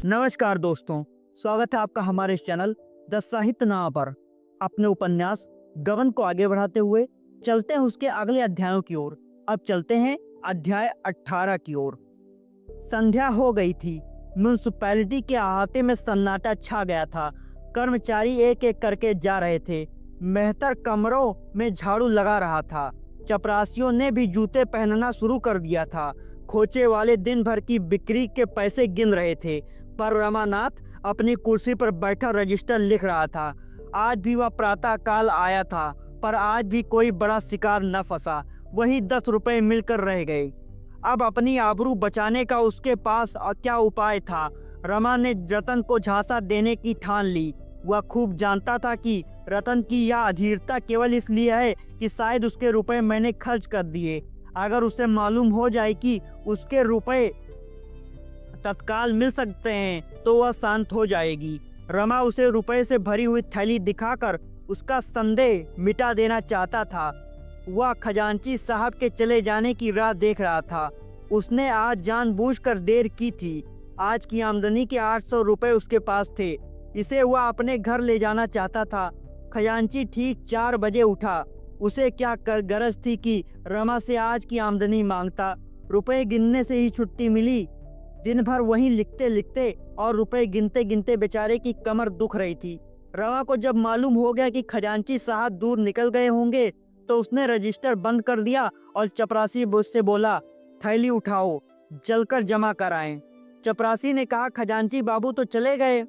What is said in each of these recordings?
नमस्कार दोस्तों, स्वागत है आपका हमारे इस चैनल द साहित्य नामा पर। अपने उपन्यास गबन को आगे बढ़ाते हुए चलते हैं उसके अगले अध्यायों की ओर। अब चलते हैं अध्याय 18 की ओर। संध्या हो गई थी। म्यूनिसिपैलिटी के अहाते में सन्नाटा छा गया था। कर्मचारी एक एक करके जा रहे थे। मेहतर कमरों में झाड़ू लगा रहा था। चपरासियों ने भी जूते पहनना शुरू कर दिया था। खोचे वाले दिन भर की बिक्री के पैसे गिन रहे थे, पर रमानाथ अपनी कुर्सी पर बैठा रजिस्टर लिख रहा था। आज भी वह प्रातः काल आया था, पर आज भी कोई बड़ा शिकार न फंसा। वही 10 रुपए मिलकर रह गए। अब अपनी आबरू बचाने का उसके पास क्या उपाय था। रमा ने रतन को झांसा देने की ठान ली। वह खूब जानता था कि रतन की यह अधीरता केवल इसलिए है कि शायद उसके रुपए मैंने खर्च कर दिए। अगर उसे मालूम हो जाए कि उसके रुपए तत्काल मिल सकते हैं तो वह शांत हो जाएगी। रमा उसे रुपए से भरी हुई थैली दिखाकर उसका संदेह मिटा देना चाहता था। वह खजांची साहब के चले जाने की राह देख रहा था। उसने आज जानबूझकर देर की थी। आज की आमदनी के 800 रुपए उसके पास थे। इसे वह अपने घर ले जाना चाहता था। खजांची ठीक 4 बजे उठा। उसे क्या गरज थी कि रमा से आज की आमदनी मांगता। रुपए गिनने से ही छुट्टी मिली। दिन भर वहीं लिखते लिखते और रुपए गिनते गिनते बेचारे की कमर दुख रही थी। रमा को जब मालूम हो गया कि खजांची साहब दूर निकल गए होंगे तो उसने रजिस्टर बंद कर दिया और चपरासी से बोला, थैली उठाओ, जलकर जमा कराएं। चपरासी ने कहा, खजांची बाबू तो चले गए।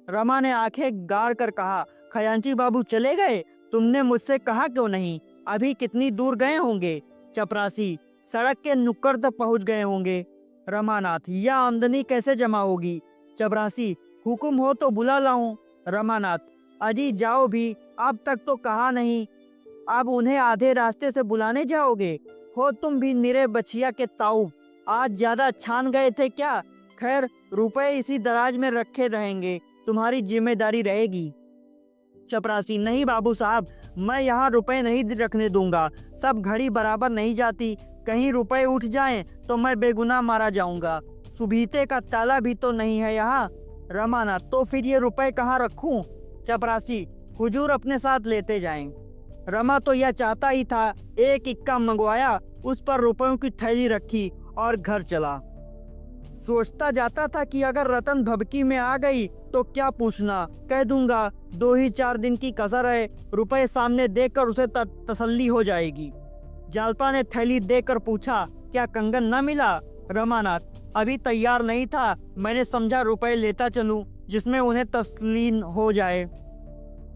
रमा ने आंखें गाड़ कर कहा, खजांची बाबू चले गए? तुमने मुझसे कहा क्यों नहीं? अभी कितनी दूर गए होंगे? चपरासी, सड़क के नुक्कड़ तक पहुंच गए होंगे। रमानाथ, यह आमदनी कैसे जमा होगी? चपरासी, हुक्म हो तो बुला लाऊं। रमानाथ, अजी जाओ भी, अब तक तो कहा नहीं। अब उन्हें आधे रास्ते से बुलाने जाओगे? हो तुम भी निरे बछिया के ताऊ, आज ज्यादा छान गए थे क्या? खैर, रुपए इसी दराज में रखे रहेंगे, तुम्हारी जिम्मेदारी रहेगी। चपरासी, नहीं बाबू साहब, मैं यहाँ रुपए नहीं रखने दूंगा। सब घड़ी बराबर नहीं जाती। कहीं रुपए उठ जाएं तो मैं बेगुनाह मारा जाऊंगा। सुबीते का ताला भी तो नहीं है यहाँ। रमानाथ, तो फिर ये रुपए कहाँ रखूं? चपरासी, हुजूर अपने साथ लेते जाएं। रमा तो यह चाहता ही था। एक इक्का मंगवाया, उस पर रुपयों की थैली रखी और घर चला। सोचता जाता था कि अगर रतन भबकी में आ गई तो क्या पूछना, कह दूंगा 2 ही 4 दिन की कसर है। रुपए सामने देखकर उसे तसल्ली हो जाएगी। जालपा ने थैली देकर पूछा, क्या कंगन न मिला? रमानाथ, अभी तैयार नहीं था, मैंने समझा रुपए लेता चलूं, जिसमें उन्हें तस्लीन हो जाए।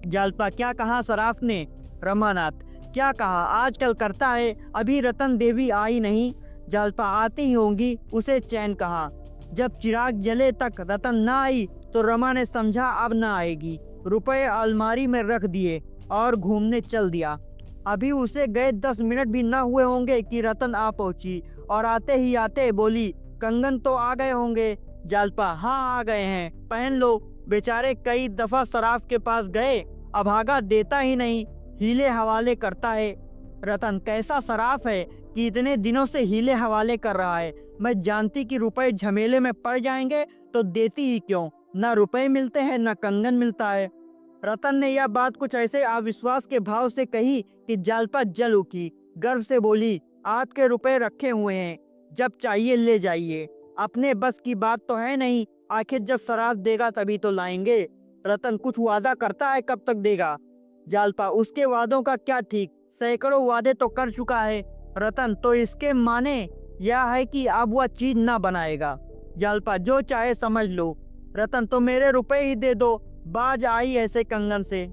जालपा, क्या कहा सराफ ने? रमानाथ, क्या कहा, आजकल करता है, अभी रतन देवी आई नहीं। जालपा, आती ही होंगी, उसे चैन कहा। जब चिराग जले तक रतन न आई तो रमा ने समझा अब न आएगी। रुपए अलमारी में रख दिए और घूमने चल दिया। अभी उसे गए 10 मिनट भी न हुए होंगे कि रतन आ पहुंची और आते ही आते बोली, कंगन तो आ गए होंगे। जालपा, हाँ आ गए हैं, पहन लो। बेचारे कई दफा सराफ के पास गए, अभागा देता ही नहीं, हीले हवाले करता है। रतन, कैसा सराफ है कि इतने दिनों से हीले हवाले कर रहा है। मैं जानती कि रुपए झमेले में पड़ जाएंगे तो देती ही क्यों। न रुपए मिलते हैं न कंगन मिलता है। रतन ने यह बात कुछ ऐसे अविश्वास के भाव से कही कि जालपा जल उठी। गर्व से बोली, आपके रुपए रखे हुए हैं, जब चाहिए ले जाइए। अपने बस की बात तो है नहीं, आखिर जब सराफ देगा तभी तो लाएंगे। रतन, कुछ वादा करता है, कब तक देगा? जालपा, उसके वादों का क्या ठीक, सैकड़ों वादे तो कर चुका है। रतन, तो इसके माने यह है कि अब वह चीज ना बनाएगा। जालपा, जो चाहे समझ लो। रतन, तो मेरे रुपए ही दे दो, बाज आई ऐसे कंगन से।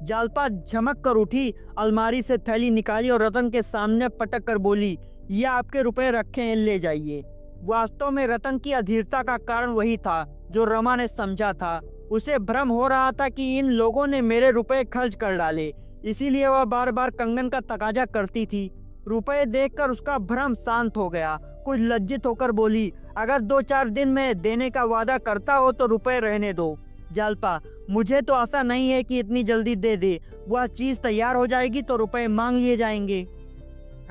जालपा झमक कर उठी, अलमारी से थैली निकाली और रतन के सामने पटक कर बोली, ये आपके रुपए रखे हैं, ले जाइए। वास्तव में रतन की अधीरता का कारण वही था जो रमा ने समझा था। उसे भ्रम हो रहा था कि इन लोगों ने मेरे रुपए खर्च कर डाले, इसीलिए वह बार बार कंगन का तकाजा करती थी। रुपए देखकर उसका भ्रम शांत हो गया। कुछ लज्जित होकर बोली, अगर 2-4 दिन में देने का वादा करता हो तो रुपए रहने दो। जालपा, मुझे तो आशा नहीं है कि इतनी जल्दी दे दे। वह चीज तैयार हो जाएगी तो रुपए मांग लिए जाएंगे।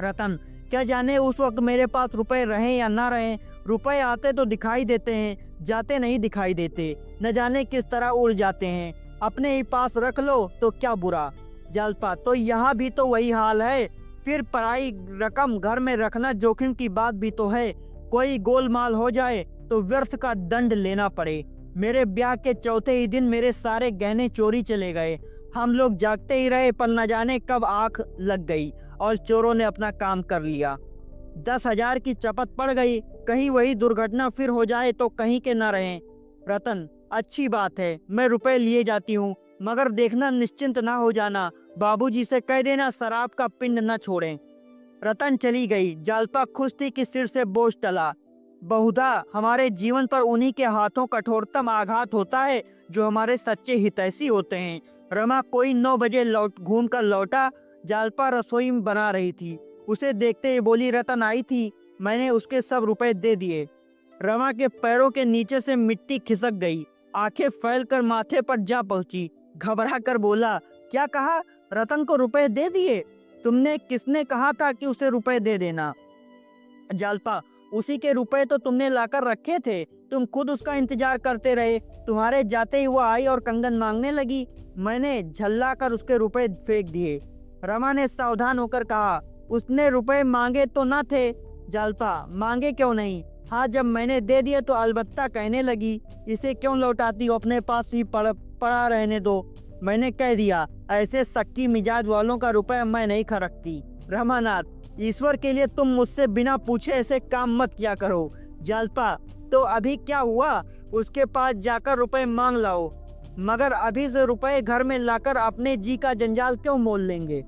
रतन, क्या जाने उस वक्त मेरे पास रुपए रहे या ना रहे। रुपए आते तो दिखाई देते हैं, जाते नहीं दिखाई देते, न जाने किस तरह उड़ जाते हैं। अपने ही पास रख लो तो क्या बुरा। जालपा, तो यहाँ भी तो वही हाल है। फिर पराई रकम घर में रखना जोखिम की बात भी तो है। कोई गोलमाल हो जाए तो व्यर्थ का दंड लेना पड़े। मेरे ब्याह के चौथे ही दिन मेरे सारे गहने चोरी चले गए। हम लोग जागते ही रहे, पर न जाने कब आंख लग गई और चोरों ने अपना काम कर लिया। 10,000 की चपत पड़ गई। कहीं वही दुर्घटना फिर हो जाए तो कहीं के न रहें। रतन, अच्छी बात है, मैं रुपए लिए जाती हूँ, मगर देखना निश्चिंत ना हो जाना। बाबूजी से कह देना शराब का पिंड न छोड़ें। रतन चली गई। जालपा खुश थी कि सिर से बोझ टला। बहुधा हमारे जीवन पर उन्हीं के हाथों कठोरतम आघात होता है जो हमारे सच्चे हितैषी होते हैं। रमा कोई 9 बजे घूम कर लौटा। जालपा रसोई में बना रही थी। उसे देखते ही बोली, रतन आई थी, मैंने उसके सब रुपए दे दिए। रमा के पैरों के नीचे से मिट्टी खिसक गई। आंखें फैलकर माथे पर जा पहुंची। घबरा कर बोला, क्या कहा? रतन को रुपए दे दिए? तुमने किसने कहा था कि उसे रुपए दे देना? जालपा, उसी के रुपए तो तुमने लाकर रखे थे। तुम खुद उसका इंतजार करते रहे। तुम्हारे जाते ही वो आई और कंगन मांगने लगी। मैंने झल्ला कर उसके रुपए फेंक दिए। रमा ने सावधान होकर कहा, उसने रुपए मांगे तो न थे। जालपा, मांगे क्यों नहीं? हाँ, जब मैंने दे दिए तो अलबत्ता कहने लगी, इसे क्यों लौटाती हो, अपने पास ही पड़ा रहने दो। मैंने कह दिया, ऐसे सक्की मिजाज वालों का रुपए मैं नहीं खरकती। रमानाथ, ईश्वर के लिए तुम मुझसे बिना पूछे ऐसे काम मत किया करो। जालपा, तो अभी क्या हुआ? उसके पास जाकर रुपए मांग लाओ। मगर अभी से रुपए घर में लाकर अपने जी का जंजाल क्यों मोल लेंगे?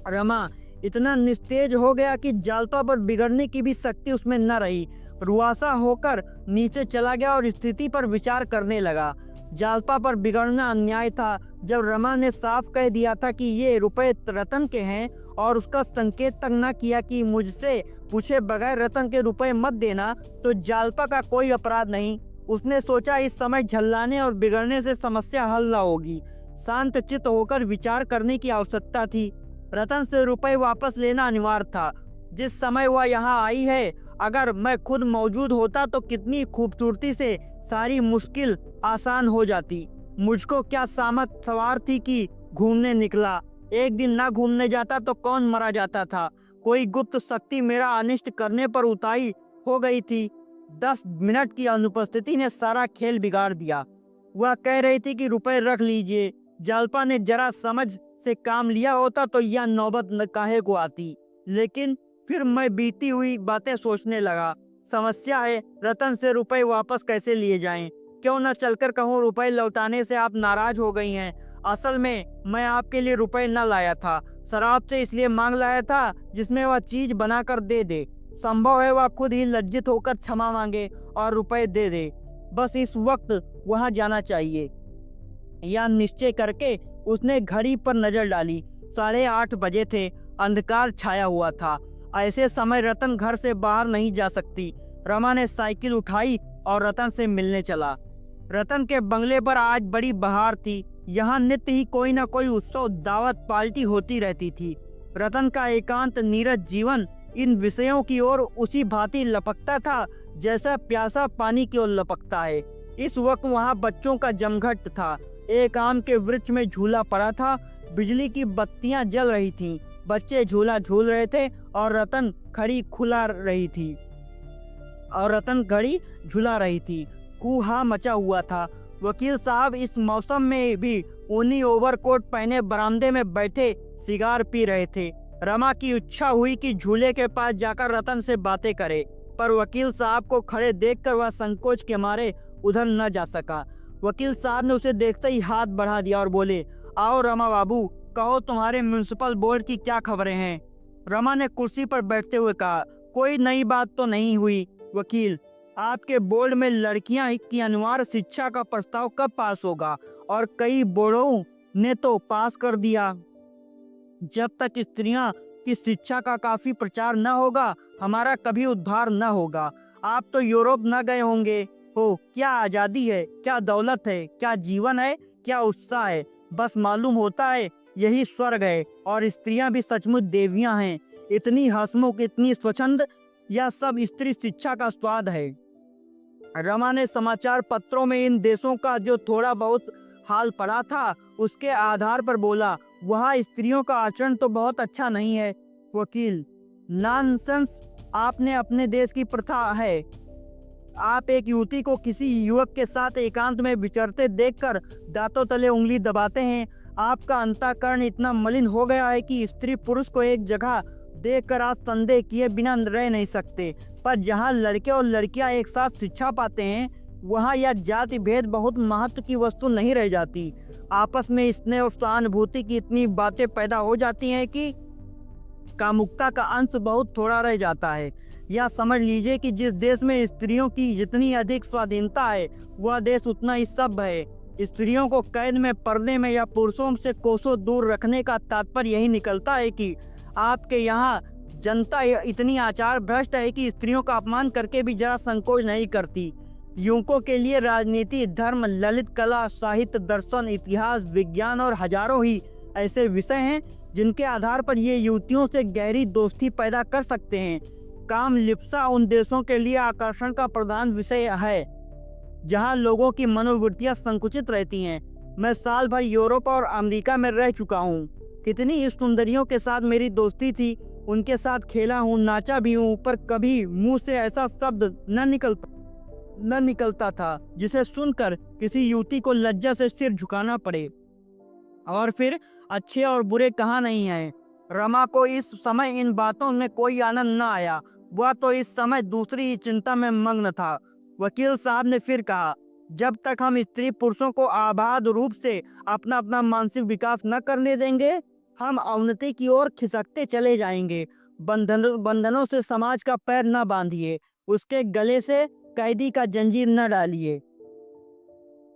रमा इतना निस्तेज हो गया कि जालपा पर बिगड़ने की भी शक्ति उसमें न रही। रुआसा होकर नीचे चला गया और स्थिति पर विचार करने लगा। जालपा पर बिगड़ना अन्याय था। जब रमा ने साफ कह दिया था कि ये रुपए रतन के हैं और उसका संकेत तक न किया कि मुझसे पूछे बगैर रतन के रुपए मत देना, तो जालपा का कोई अपराध नहीं। उसने सोचा इस समय झल्लाने और बिगड़ने से समस्या हल न होगी। शांत चित्त होकर विचार करने की आवश्यकता थी। रतन से रुपए वापस लेना अनिवार्य था। जिस समय वह यहाँ आई है, अगर मैं खुद मौजूद होता तो कितनी खूबसूरती से सारी मुश्किल आसान हो जाती। मुझको क्या सामत सवार थी कि घूमने निकला। एक दिन ना घूमने जाता तो कौन मरा जाता था। कोई गुप्त शक्ति मेरा अनिष्ट करने पर उताई हो गई थी। 10 मिनट की अनुपस्थिति ने सारा खेल बिगाड़ दिया। वह कह रही थी कि रुपए रख लीजिए। जालपा ने जरा समझ से काम लिया होता तो यह नौबत न काहे को आती। लेकिन फिर मैं बीती हुई बातें सोचने लगा। समस्या है, रतन से रुपए वापस कैसे लिए जाएं? क्यों न चलकर कहूँ, रुपए लौटाने से आप नाराज हो गई हैं। असल में मैं आपके लिए रुपए न लाया था, शराब से इसलिए मांग लाया था जिसमें वह चीज बनाकर दे दे। संभव है वह खुद ही लज्जित होकर क्षमा मांगे और रुपए दे दे। बस इस वक्त वहां जाना चाहिए। यह निश्चय करके उसने घड़ी पर नजर डाली। 8:30 बजे थे। अंधकार छाया हुआ था। ऐसे समय रतन घर से बाहर नहीं जा सकती। रमा ने साइकिल उठाई और रतन से मिलने चला। रतन के बंगले पर आज बड़ी बहार थी। यहाँ नित्य ही कोई न कोई उत्सव, दावत, पार्टी होती रहती थी। रतन का एकांत नीरस जीवन इन विषयों की ओर उसी भांति लपकता था जैसा प्यासा पानी की ओर लपकता है। इस वक्त वहाँ बच्चों का जमघट था। एक आम के वृक्ष में झूला पड़ा था। बिजली की बत्तियां जल रही थीं। बच्चे झूला झूल रहे थे और रतन घड़ी झुला रही थी। कुहा मचा हुआ था। वकील साहब इस मौसम में भी ऊनी ओवरकोट पहने बरामदे में बैठे सिगार पी रहे थे। रमा की इच्छा हुई कि झूले के पास जाकर रतन से बातें करे, पर वकील साहब को खड़े देखकर वह संकोच के मारे उधर न जा सका। वकील साहब ने उसे देखते ही हाथ बढ़ा दिया और बोले, आओ रमा बाबू, कहो तुम्हारे म्युनिसिपल बोर्ड की क्या खबरें हैं? रमा ने कुर्सी पर बैठते हुए कहा, कोई नई बात तो नहीं हुई वकील। आपके बोर्ड में लड़कियां की अनिवार्य शिक्षा का प्रस्ताव कब पास होगा? और कई बोर्डों ने तो पास कर दिया। जब तक स्त्रियां की शिक्षा का काफी प्रचार न होगा, हमारा कभी उद्धार न होगा। आप तो यूरोप न गए होंगे हो। क्या आजादी है, क्या दौलत है, क्या जीवन है, क्या उत्साह है। बस मालूम होता है यही स्वर्ग है। और स्त्रियां भी सचमुच देवियां हैं। इतनी हंसमुख, इतनी स्वच्छंद यह सब स्त्री शिक्षा का स्वाद है। रमा ने समाचार पत्रों में इन देशों का जो थोड़ा बहुत हाल पड़ा था उसके आधार पर बोला, वहाँ स्त्रियों का आचरण तो बहुत अच्छा नहीं है। वकील, नॉनसेंस, आपने अपने देश की प्रथा है। आप एक युवती को किसी युवक के साथ एकांत में विचरते देखकर दांतों तले उंगली दबाते हैं। आपका अंतःकरण इतना मलिन हो गया है कि स्त्री पुरुष को एक जगह देखकर आप संदेह किए बिना रह नहीं सकते। पर जहाँ लड़के और लड़कियाँ एक साथ शिक्षा पाते हैं वहाँ यह जाति भेद बहुत महत्व की वस्तु नहीं रह जाती। आपस में स्नेह और सहानुभूति की इतनी बातें पैदा हो जाती हैं कि कामुकता का अंश बहुत थोड़ा रह जाता है। यह समझ लीजिए कि जिस देश में स्त्रियों की जितनी अधिक स्वाधीनता है वह देश उतना ही सभ्य है। स्त्रियों को कैद में, पर्दे में या पुरुषों से कोसों दूर रखने का तात्पर्य यही निकलता है कि आपके यहाँ जनता इतनी आचार भ्रष्ट है कि स्त्रियों का अपमान करके भी जरा संकोच नहीं करती। युवकों के लिए राजनीति, धर्म, ललित कला, साहित्य, दर्शन, इतिहास, विज्ञान और हजारों ही ऐसे विषय हैं जिनके आधार पर ये युवतियों से गहरी दोस्ती पैदा कर सकते हैं। काम लिप्सा उन देशों के लिए आकर्षण का प्रधान विषय है जहां लोगों की मनोवृत्तियां संकुचित रहती हैं। मैं साल भर यूरोप और अमेरिका में रह चुका हूं। कितनी सुंदरियों के साथ मेरी दोस्ती थी, उनके साथ खेला हूं, नाचा भी हूं, पर कभी मुंह से ऐसा शब्द न निकलता था जिसे सुनकर किसी युवती को लज्जा से सिर झुकाना पड़े। और फिर अच्छे और बुरे कहाँ नहीं हैं। रमा को इस समय इन बातों में कोई आनंद न आया। वह तो इस समय दूसरी ही चिंता में मग्न था। वकील साहब ने फिर कहा, जब तक हम स्त्री पुरुषों को आबाद रूप से अपना अपना मानसिक विकास न करने देंगे हम अवनति की ओर खिसकते चले जाएंगे। बंधनों से समाज का पैर न बांधिए, उसके गले से कैदी का जंजीर न डालिए।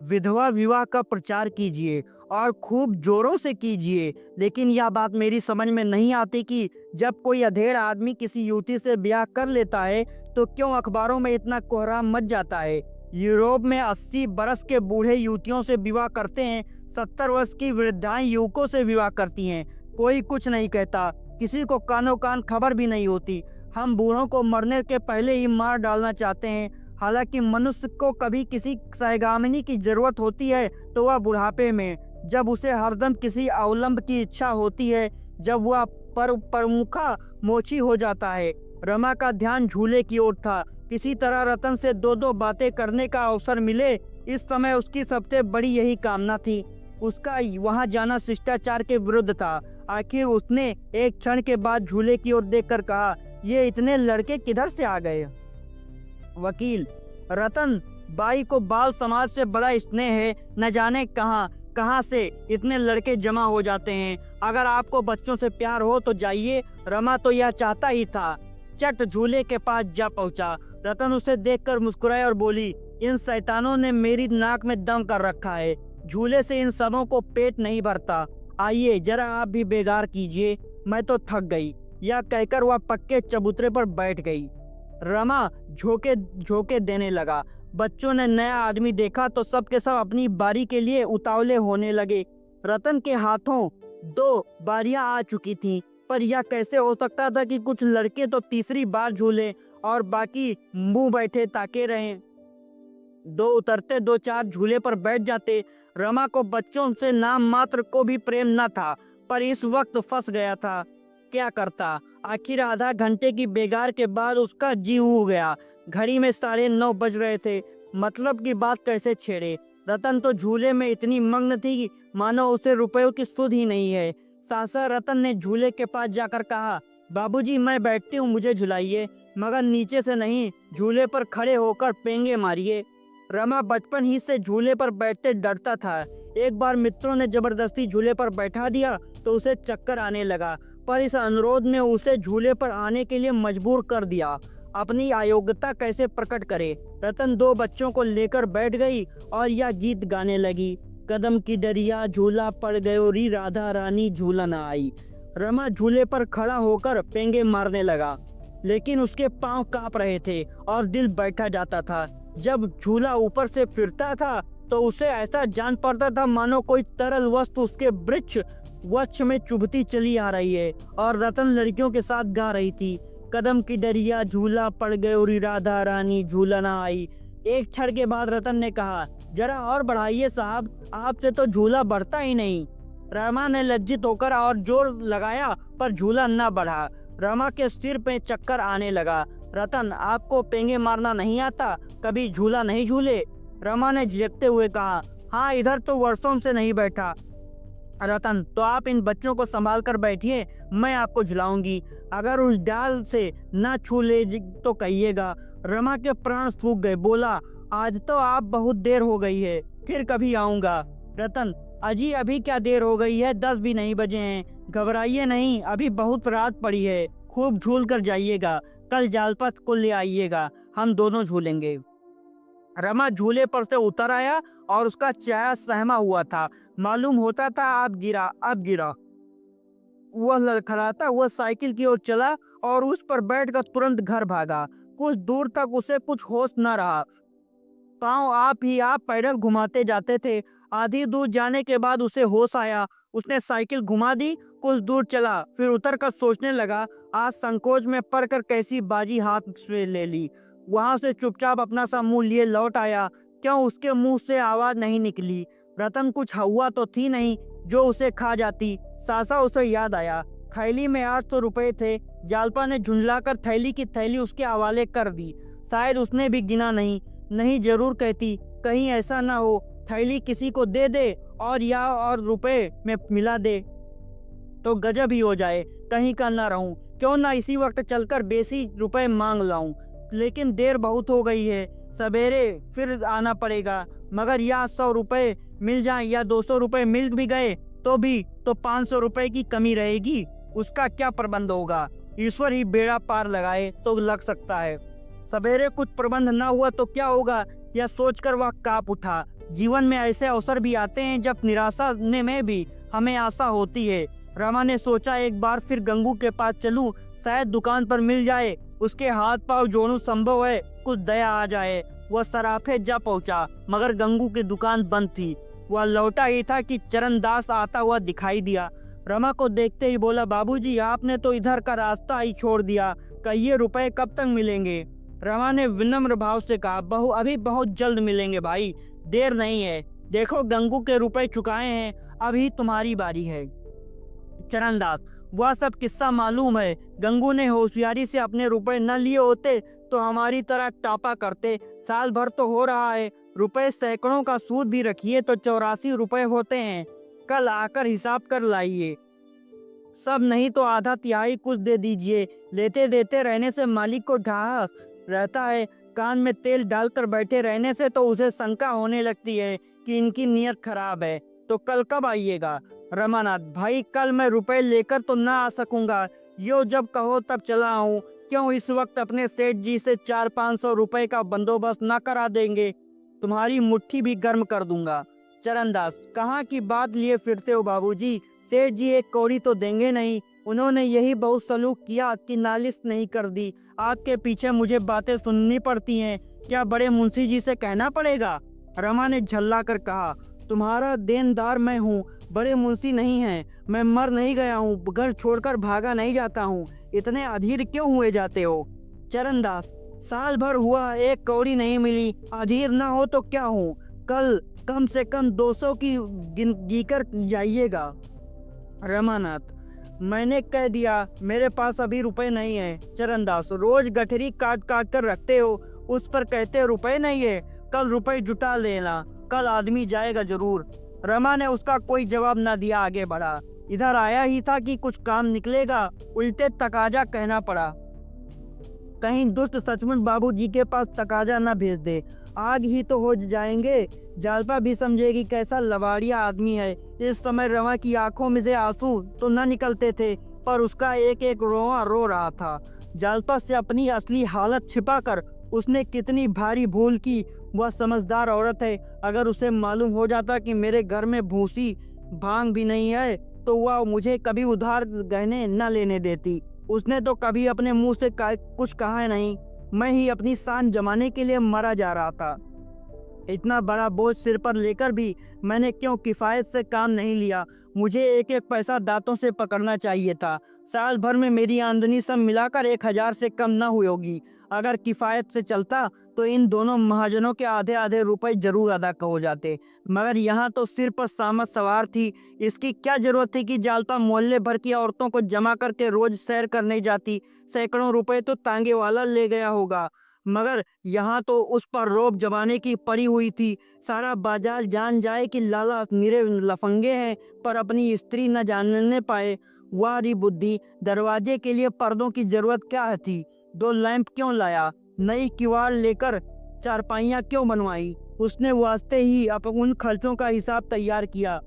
विधवा विवाह का प्रचार कीजिए और खूब जोरों से कीजिए। लेकिन यह बात मेरी समझ में नहीं आती कि जब कोई अधेड़ आदमी किसी युवती से ब्याह कर लेता है तो क्यों अखबारों में इतना कोहराम मच जाता है। यूरोप में 80 बरस के बूढ़े युवतियों से विवाह करते हैं, 70 वर्ष की वृद्धाएं युवकों से विवाह करती हैं। कोई कुछ नहीं कहता, किसी को कानो कान खबर भी नहीं होती। हम बूढ़ों को मरने के पहले ही मार डालना चाहते हैं। हालांकि मनुष्य को कभी किसी सहगामिनी की जरूरत होती है तो वह बुढ़ापे में, जब उसे हरदम किसी अवलंब की इच्छा होती है, जब वह परमुखा मोची हो जाता है। रमा का ध्यान झूले की ओर था। किसी तरह रतन से दो दो बातें करने का अवसर मिले, इस समय उसकी सबसे बड़ी यही कामना थी। उसका वहां जाना शिष्टाचार के विरुद्ध था। आखिर उसने एक क्षण के बाद झूले की ओर देखकर कहा, ये इतने लड़के किधर से आ गए। वकील, रतन बाई को बाल समाज से बड़ा स्नेह है। न जाने कहां से इतने लड़के जमा हो जाते हैं। अगर आपको बच्चों से प्यार हो तो जाइए। रमा तो यह चाहता ही था। चट झूले के पास जा पहुंचा। रतन उसे देखकर मुस्कुराई और बोली, इन शैतानों ने मेरी नाक में दम कर रखा है। झूले से इन सबों को पेट नहीं भरता। आइए जरा आप भी बेगार कीजिए, मैं तो थक गई। यह कहकर वह पक्के चबूतरे पर बैठ गई। रमा झोंके देने लगा। बच्चों ने नया आदमी देखा तो सब के सब अपनी बारी के लिए उतावले होने लगे। रतन के हाथों 2 बारियां आ चुकी थीं, पर यह कैसे हो सकता था कि कुछ लड़के तो तीसरी बार झूले और बाकी मुंह बैठे ताके रहें। 2 उतरते 2-4 झूले पर बैठ जाते। रमा को बच्चों से नाम मात्र को भी प्रेम न था, पर इस वक्त फंस गया था। क्या करता। आखिर आधा घंटे की बेगार के बाद उसका जी उब गया। घड़ी में 9:30 बज रहे थे। मतलब की बात कैसे छेड़े। रतन तो झूले में इतनी मग्न थी कि मानो उसे रुपयों की सुध ही नहीं है। सासा रतन ने झूले के पास जाकर कहा, बाबूजी मैं बैठती हूँ, मुझे झुलाइए, मगर नीचे से नहीं, झूले पर खड़े होकर पेंगे मारिए। रमा बचपन ही से झूले पर बैठते डरता था। एक बार मित्रों ने जबरदस्ती झूले पर बैठा दिया तो उसे चक्कर आने लगा, पर इस अनुरोध ने उसे झूले पर आने के लिए मजबूर कर दिया। अपनी अयोग्यता कैसे प्रकट करे। रतन 2 बच्चों को लेकर बैठ गई और यह गीत गाने लगी, कदम की डरिया झूला पड़ गयो री राधा रानी झूला न आई। रमा झूले पर खड़ा होकर पेंगे मारने लगा, लेकिन उसके पांव कांप रहे थे और दिल बैठा जाता था। जब झूला ऊपर से फिरता था तो उसे ऐसा जान पड़ता था मानो कोई तरल वस्तु उसके वक्ष में चुभती चली आ रही है। और रतन लड़कियों के साथ गा रही थी, कदम की डरिया झूला पड़ गए उरी राधा रानी झूला ना आई। एक क्षण के बाद रतन ने कहा, जरा और बढ़ाइए साहब, आपसे तो झूला बढ़ता ही नहीं। रमा ने लज्जित होकर और जोर लगाया पर झूला न बढ़ा। रमा के सिर पे चक्कर आने लगा। रतन, आपको पेंगे मारना नहीं आता? कभी झूला नहीं झूले? रमा ने झिझकते हुए कहा, हाँ इधर तो वर्षों से नहीं बैठा। रतन, तो आप इन बच्चों को संभाल कर बैठिए, मैं आपको झुलाऊंगी। अगर उस डाल से ना छू ले तो कहिएगा। रमा के प्राण सूख गए। बोला, आज तो आप बहुत देर हो गई है, फिर कभी आऊंगा। रतन, अजी अभी क्या देर हो गई है, 10 भी नहीं बजे हैं। घबराइए नहीं, अभी बहुत रात पड़ी है। खूब झूल कर जाइएगा, कल जालपत को ले आइएगा, हम दोनों झूलेंगे। रमा झूले पर से उतर आया और उसका चेहरा सहमा हुआ था। मालूम होता था अब गिरा। वह लड़खड़ाता हुआ साइकिल की ओर चला और उस पर बैठकर तुरंत घर भागा। कुछ दूर तक उसे कुछ होश न रहा। पाँव आप पैडल घुमाते जाते थे। आधी दूर जाने के बाद उसे होश आया। उसने साइकिल घुमा दी, कुछ दूर चला, फिर उतरकर सोचने लगा, आज संकोच में पड़कर कैसी बाजी हाथ से ले ली। वहां से चुपचाप अपना सा मुंह लिए लौट आया। क्यों उसके मुंह से आवाज नहीं निकली? रतन कुछ हुआ तो थी नहीं जो उसे खा जाती। सासा उसे याद आया। थैली में 800 रुपए थे। जालपा ने झुंझलाकर थैली की थैली उसके हवाले कर दी। शायद उसने भी गिना नहीं जरूर कहती, कहीं ऐसा ना हो थैली किसी को दे दे और रुपए में मिला दे तो गजब ही हो जाए। कहीं का ना रहूं, क्यों ना इसी वक्त चलकर बेसी रुपए मांग लाऊं। लेकिन देर बहुत हो गई है, सवेरे फिर आना पड़ेगा। मगर या 100 रुपए मिल जाए या 200 रुपए मिल भी गए तो 500 रुपए की कमी रहेगी। उसका क्या प्रबंध होगा? ईश्वर ही बेड़ा पार लगाए तो लग सकता है। सवेरे कुछ प्रबंध न हुआ तो क्या होगा, यह सोचकर वह कांप उठा। जीवन में ऐसे अवसर भी आते हैं जब निराशा में भी हमें आशा होती है। रमा ने सोचा, एक बार फिर गंगू के पास चलूं, शायद दुकान पर मिल जाए। उसके हाथ पांव जोड़ूं, संभव है कुछ दया आ जाए। वह सराफे जा पहुंचा, मगर गंगू की दुकान बंद थी। वह लौटा ही था कि चरणदास आता हुआ दिखाई दिया। रमा को देखते ही बोला, बाबूजी आपने तो इधर का रास्ता ही छोड़ दिया, कहिए रुपए कब तक मिलेंगे? रमा ने विनम्र भाव से कहा, अभी बहुत जल्द मिलेंगे भाई, देर नहीं है। देखो गंगू के रुपए चुकाए हैं, अभी तुम्हारी बारी है। चरणदास, वह सब किस्सा मालूम है। गंगू ने होशियारी से अपने रुपए न लिए होते तो हमारी तरह टापा करते। साल भर तो हो रहा है, रुपए सैकड़ों का सूद भी रखिए तो 84 रुपए होते हैं। कल आकर हिसाब कर लाइए। सब नहीं तो आधा तिहाई कुछ दे दीजिए। लेते देते रहने से मालिक को ढाह रहता है। कान में तेल डालकर बैठे रहने से तो उसे शंका होने लगती है कि इनकी नीयत खराब है। तो कल कब आइएगा? रमानाथ, भाई कल मैं रुपए लेकर तो ना आ सकूंगा, यो जब कहो तब चला आऊं। क्यों इस वक्त अपने सेठ जी से 400-500 रुपए का बंदोबस्त ना करा देंगे? तुम्हारी मुट्ठी भी गर्म कर दूंगा। चरणदास, कहाँ की बात लिए फिरते हो बाबूजी? सेठ जी एक कौड़ी तो देंगे नहीं। उन्होंने यही बहुत सलूक किया कि नालिश नहीं कर दी। आपके पीछे मुझे बातें सुननी पड़ती हैं, क्या बड़े मुंशी जी से कहना पड़ेगा? रमा ने झल्ला कर कहा, तुम्हारा देनदार मैं हूँ, बड़े मुंशी नहीं हैं। मैं मर नहीं गया हूँ, घर छोड़कर भागा नहीं जाता हूँ। इतने अधीर क्यों हुए जाते हो? चरणदास, साल भर हुआ, एक कौड़ी नहीं मिली। अधीर ना हो तो क्या हूँ? कल कम से कम 200 की गिनकर जाइएगा। रमानाथ, मैंने कह दिया, मेरे पास अभी रुपए नहीं है। चरणदास, रोज गठरी काट काट कर रखते हो, उस पर कहते रुपए नहीं है। कल रुपए जुटा लेना, कल आदमी जाएगा जरूर। रमा ने उसका कोई जवाब न दिया, आगे बढ़ा। इधर आया ही था कि कुछ काम निकलेगा, उल्टे तकाजा कहना पड़ा। कहीं दुष्ट सचमुच बाबूजी के पास तकाजा न भेज दे, आग ही तो हो जाएंगे। जालपा भी समझेगी कैसा लवाड़िया आदमी है। इस समय रमा की आंखों में से आंसू तो न निकलते थे, पर उसका एक एक रोआ रो रहा था। जालपा से अपनी असली हालत छिपाकर उसने कितनी भारी भूल की। वह समझदार औरत है। अगर उसे मालूम हो जाता कि मेरे घर में भूसी भांग भी नहीं है तो वह मुझे कभी उधार गहने न लेने देती। उसने तो कभी अपने मुंह से कुछ कहा नहीं। मैं ही अपनी शान जमाने के लिए मरा जा रहा था। इतना बड़ा बोझ सिर पर लेकर भी मैंने क्यों किफायत से काम नहीं लिया? मुझे एक एक पैसा दांतों से पकड़ना चाहिए था। साल भर में मेरी आमदनी सब मिलाकर 1,000 से कम न हुई होगी। अगर किफ़ायत से चलता तो इन दोनों महाजनों के आधे आधे रुपए जरूर अदा हो जाते, मगर यहाँ तो सिर पर सामत सवार थी। इसकी क्या जरूरत थी कि जालपा मोहल्ले भर की औरतों को जमा करके रोज सैर करने जाती। सैकड़ों रुपए तो तांगे वाला ले गया होगा, मगर यहाँ तो उस पर रोब जमाने की पड़ी हुई थी। सारा बाजार जान जाए कि लाला मेरे लफंगे हैं, पर अपनी स्त्री न जानने पाए। वारी बुद्धि, दरवाजे के लिए पर्दों की जरूरत क्या थी? 2 लैंप क्यों लाया? नई किवाड़ लेकर चारपाइयाँ क्यों बनवाई? उसने वास्ते ही अपन उन खर्चों का हिसाब तैयार किया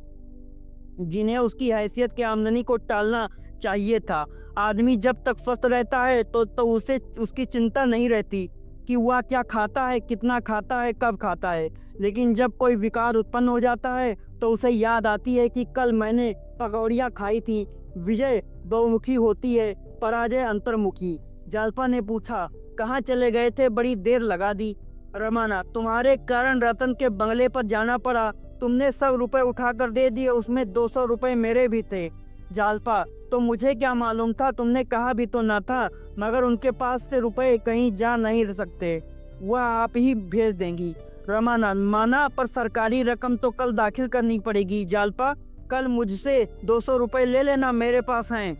जिन्हें उसकी हैसियत के आमदनी को टालना चाहिए था। आदमी जब तक स्वस्थ रहता है तो उसे उसकी चिंता नहीं रहती कि वह क्या खाता है, कितना खाता है, कब खाता है। लेकिन जब कोई विकार उत्पन्न हो जाता है तो उसे याद आती है कि कल मैंने पकौड़ियाँ खाई थी। विजय बहुमुखी होती है, पराजय अंतर्मुखी। जालपा ने पूछा, कहाँ चले गए थे? बड़ी देर लगा दी। रमाना, तुम्हारे कारण रतन के बंगले पर जाना पड़ा। तुमने 100 रुपए उठाकर दे दिए, उसमें 200 रुपए मेरे भी थे। जालपा, तो मुझे क्या मालूम था? तुमने कहा भी तो ना था। मगर उनके पास से रुपए कहीं जा नहीं सकते, वह आप ही भेज देंगी। रमाना, माना, पर सरकारी रकम तो कल दाखिल करनी पड़ेगी। जालपा, कल मुझसे 200 रुपए ले लेना, मेरे पास हैं।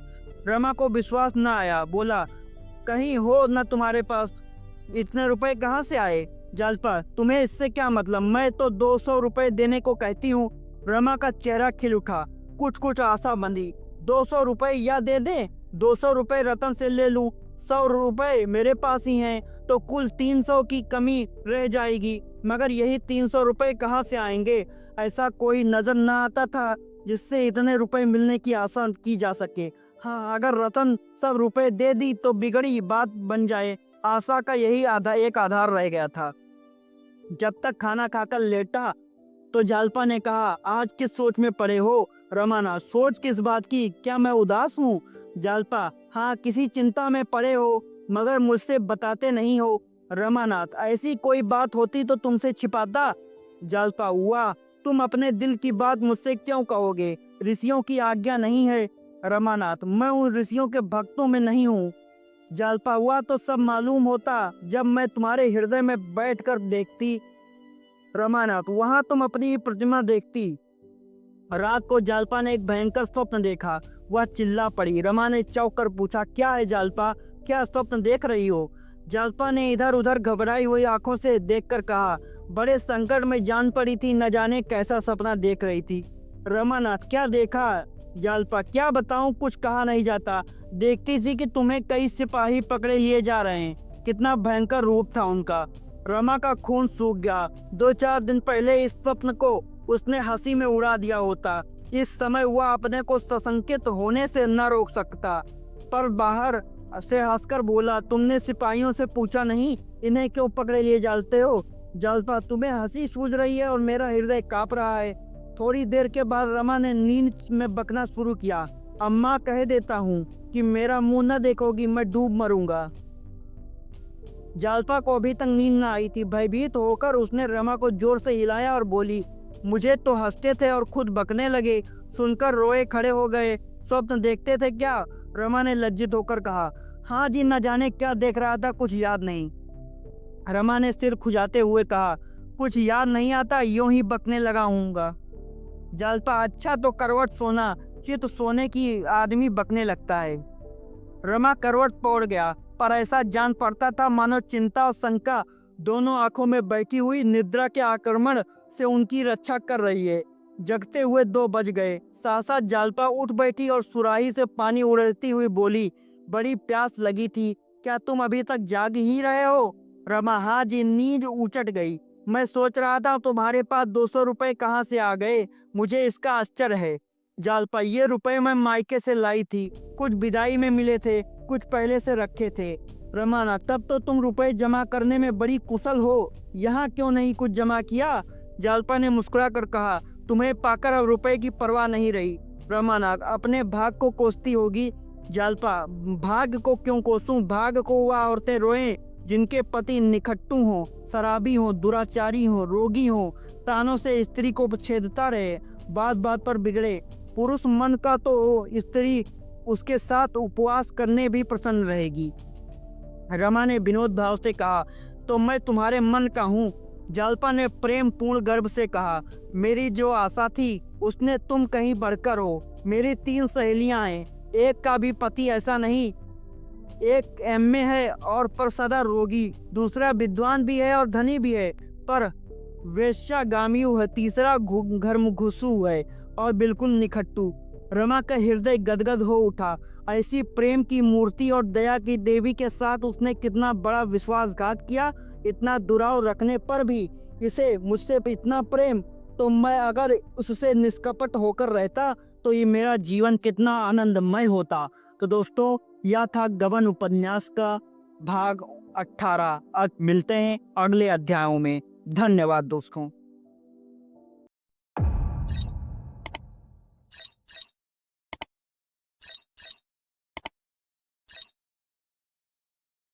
रमा को विश्वास न आया, बोला, कहीं हो न तुम्हारे पास, इतने रुपए कहाँ से आए? जालपा, तुम्हें इससे क्या मतलब? मैं तो 200 रुपए देने को कहती हूँ। रमा का चेहरा खिल उठा, कुछ कुछ आशा बंधी। 200 रुपए या दे दे, 200 रुपए रतन से ले लूं, 100 रुपए मेरे पास ही हैं, तो कुल 300 की कमी रह जाएगी। मगर यही 300 रुपए कहाँ से आएंगे? ऐसा कोई नजर न आता था जिससे इतने रुपए मिलने की आशा की जा सके। हाँ, अगर रतन सब रुपए दे दी तो बिगड़ी बात बन जाए। आशा का यही एक आधार रह गया था। जब तक खाना खाकर लेटा तो जालपा ने कहा, आज किस सोच में पड़े हो? रमाना, सोच किस बात की? क्या मैं उदास हूँ? जालपा, हाँ, किसी चिंता में पड़े हो, मगर मुझसे बताते नहीं हो। रमानाथ, ऐसी कोई बात होती तो तुमसे छिपाता। जालपा, हुआ, तुम अपने दिल की बात मुझसे क्यों कहोगे? ऋषियों की आज्ञा नहीं है। रमानाथ, मैं उन ऋषियों के भक्तों में नहीं हूँ। जालपा, हुआ तो सब मालूम होता जब मैं तुम्हारे हृदय में बैठकर देखती। रमानाथ, वहां तुम अपनी प्रतिमा देखती। रात को जालपा ने एक भयंकर स्वप्न देखा। वह चिल्ला पड़ी। रमा ने चौंक कर पूछा, क्या है जालपा, क्या स्वप्न देख रही हो? जालपा ने इधर उधर घबराई हुई आंखों से देखकर कहा, बड़े संकट में जान पड़ी थी, न जाने कैसा सपना देख रही थी। रमानाथ, क्या देखा? जालपा, क्या बताऊं, कुछ कहा नहीं जाता। देखती थी कि तुम्हें कई सिपाही पकड़े लिए जा रहे हैं। कितना भयंकर रूप था उनका। रमा का खून सूख गया। 2-4 दिन पहले इस स्वप्न को उसने हंसी में उड़ा दिया होता। इस समय वह अपने को सशंकित होने से न रोक सकता, पर बाहर से हंसकर बोला, तुमने सिपाहियों से पूछा नहीं इन्हें क्यों पकड़े लिए जाते हो? जालपा, तुम्हें हंसी सूझ रही है और मेरा हृदय कांप रहा है। थोड़ी देर के बाद रमा ने नींद में बकना शुरू किया, अम्मा, कह देता हूँ कि मेरा मुंह न देखोगी, मैं डूब मरूंगा। जालपा को अभी तक नींद न आई थी। भयभीत होकर उसने रमा को जोर से हिलाया और बोली, मुझे तो हंसते थे और खुद बकने लगे। सुनकर रोए खड़े हो गए। स्वप्न देखते थे क्या? रमा ने लज्जित होकर कहा, हाँ जी, न जाने क्या देख रहा था, कुछ याद नहीं। रमा ने सिर खुजाते हुए कहा, कुछ याद नहीं आता, यूं ही बकने लगा हूँगा। जालपा, अच्छा, तो करवट सोना, चित सोने की आदमी बकने लगता है। रमा करवट पौड़ गया, पर ऐसा जान पड़ता था मानो चिंता और शंका दोनों आंखों में बैठी हुई निद्रा के आक्रमण से उनकी रक्षा कर रही है। जगते हुए 2 बज गए। सहसा जालपा उठ बैठी और सुराही से पानी उड़ती हुई बोली, बड़ी प्यास लगी थी, क्या तुम अभी तक जाग ही रहे हो? रमा, हाँ जी, नींद उचट गई। मैं सोच रहा था तुम्हारे पास 200 रुपए कहाँ से आ गए, मुझे इसका आश्चर्य है। जालपा, ये रुपए मैं मायके से लाई थी, कुछ विदाई में मिले थे, कुछ पहले से रखे थे। रमाना, तब तो तुम रुपए जमा करने में बड़ी कुशल हो, यहाँ क्यों नहीं कुछ जमा किया? जालपा ने मुस्कुरा कर कहा, तुम्हें पाकर अब रुपए की परवाह नहीं रही। रमाना, अपने भाग को कोसती होगी। जालपा, भाग को क्यों कोसूं? भाग को वह औरतें रोएं जिनके पति निखट्टू हों, शराबी हों, दुराचारी हों, रोगी हों, तानों से स्त्री को छेदता रहे, बात बात पर बिगड़े, पुरुष मन का तो स्त्री उसके साथ उपवास करने भी प्रसन्न रहेगी। रमा ने विनोद भाव से कहा, तो मैं तुम्हारे मन का हूँ। जालपा ने प्रेम पूर्ण गर्व से कहा, मेरी जो आशा थी उसने तुम कहीं बढ़कर हो। मेरी 3 सहेलियां हैं, एक का भी पति ऐसा नहीं। एक एमए है और पर सदा रोगी, दूसरा विद्वान भी है और धनी भी है पर वेश्यागामी है, तीसरा घरमुखसु है और बिल्कुल निखट्टू। रमा का हृदय गदगद हो उठा। ऐसी प्रेम की मूर्ति और दया की देवी के साथ उसने कितना बड़ा विश्वासघात किया। इतना दुराव रखने पर भी इसे मुझसे इतना प्रेम। तो मैं अगर उससे निष्कपट होकर रहता तो ये मेरा जीवन कितना आनंदमय होता। तो दोस्तों, यह था गबन उपन्यास का भाग 18। अब मिलते हैं अगले अध्यायों में। धन्यवाद दोस्तों।